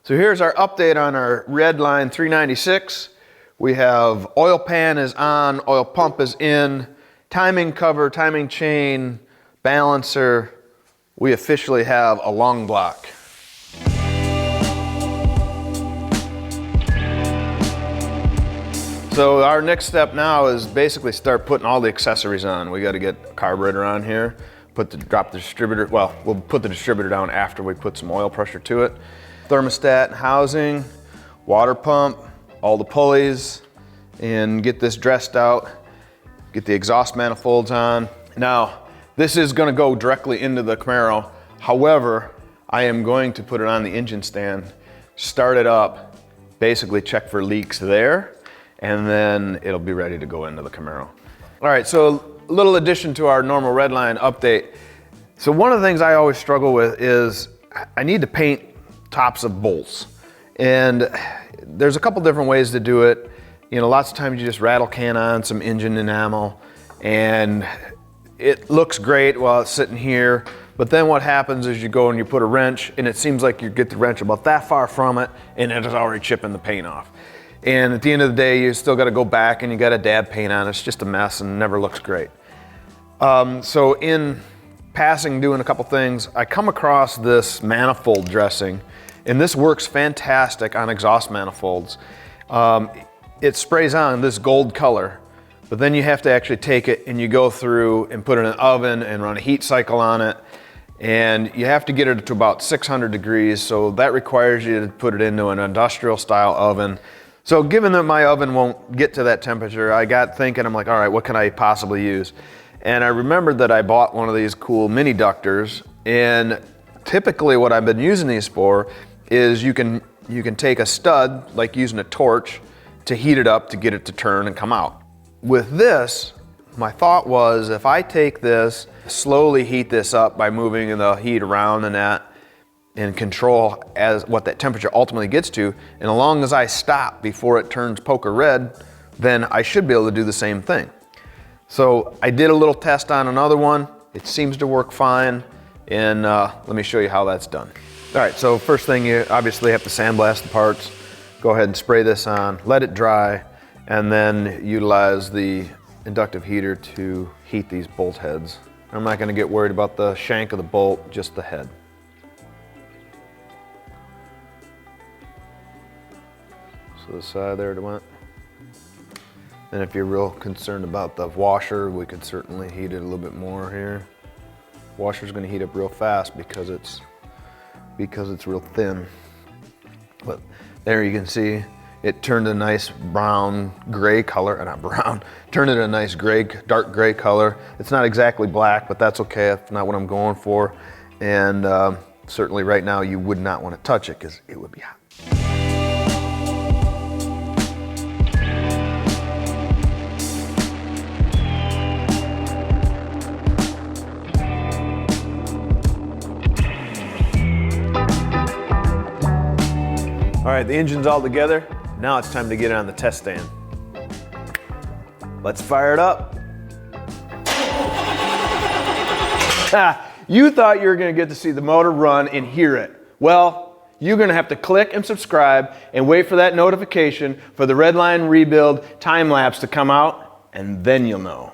So here's our update on our Redline 396. We have oil pan is on, oil pump is in, timing cover, timing chain, balancer. We officially have a long block. So our next step now is basically start putting all the accessories on. We got to get a carburetor on here, drop the distributor, well, we'll put the distributor down after we put some oil pressure to it. Thermostat and housing, water pump, all the pulleys, and get this dressed out, get the exhaust manifolds on. Now, this is gonna go directly into the Camaro. However, I am going to put it on the engine stand, start it up, basically check for leaks there, and then it'll be ready to go into the Camaro. All right, so a little addition to our normal Redline update. So one of the things I always struggle with is I need to paint tops of bolts. And there's a couple different ways to do it. You know, lots of times you just rattle can on some engine enamel and it looks great while it's sitting here. But then what happens is you go and you put a wrench and it seems like you get the wrench about that far from it and it is already chipping the paint off. And at the end of the day, you still got to go back and you got to dab paint on it. It's just a mess and never looks great. So in passing, doing a couple things, I come across this manifold dressing, and this works fantastic on exhaust manifolds. It sprays on this gold color, but then you have to actually take it and you go through and put it in an oven and run a heat cycle on it. And you have to get it to about 600 degrees, so that requires you to put it into an industrial style oven. So given that my oven won't get to that temperature, I got thinking, I'm like, all right, what can I possibly use? And I remembered that I bought one of these cool mini ductors, and typically what I've been using these for is you can take a stud, like using a torch, to heat it up to get it to turn and come out. With this, my thought was if I take this, slowly heat this up by moving the heat around and that, and control as what that temperature ultimately gets to, and as long as I stop before it turns poker red, then I should be able to do the same thing. So I did a little test on another one. It seems to work fine, and let me show you how that's done. All right, so first thing, you obviously have to sandblast the parts. Go ahead and spray this on, let it dry, and then utilize the inductive heater to heat these bolt heads. I'm not gonna get worried about the shank of the bolt, just the head. So the side there it went. And if you're real concerned about the washer, we could certainly heat it a little bit more here. Washer's gonna heat up real fast because it's real thin. But there you can see it turned a nice brown gray color, not brown, turned it a nice gray, dark gray color. It's not exactly black, but that's okay. That's not what I'm going for. And certainly right now you would not want to touch it because it would be hot. All right, the engine's all together. Now it's time to get it on the test stand. Let's fire it up. You thought you were gonna get to see the motor run and hear it. Well, you're gonna have to click and subscribe and wait for that notification for the Redline rebuild time lapse to come out, and then you'll know.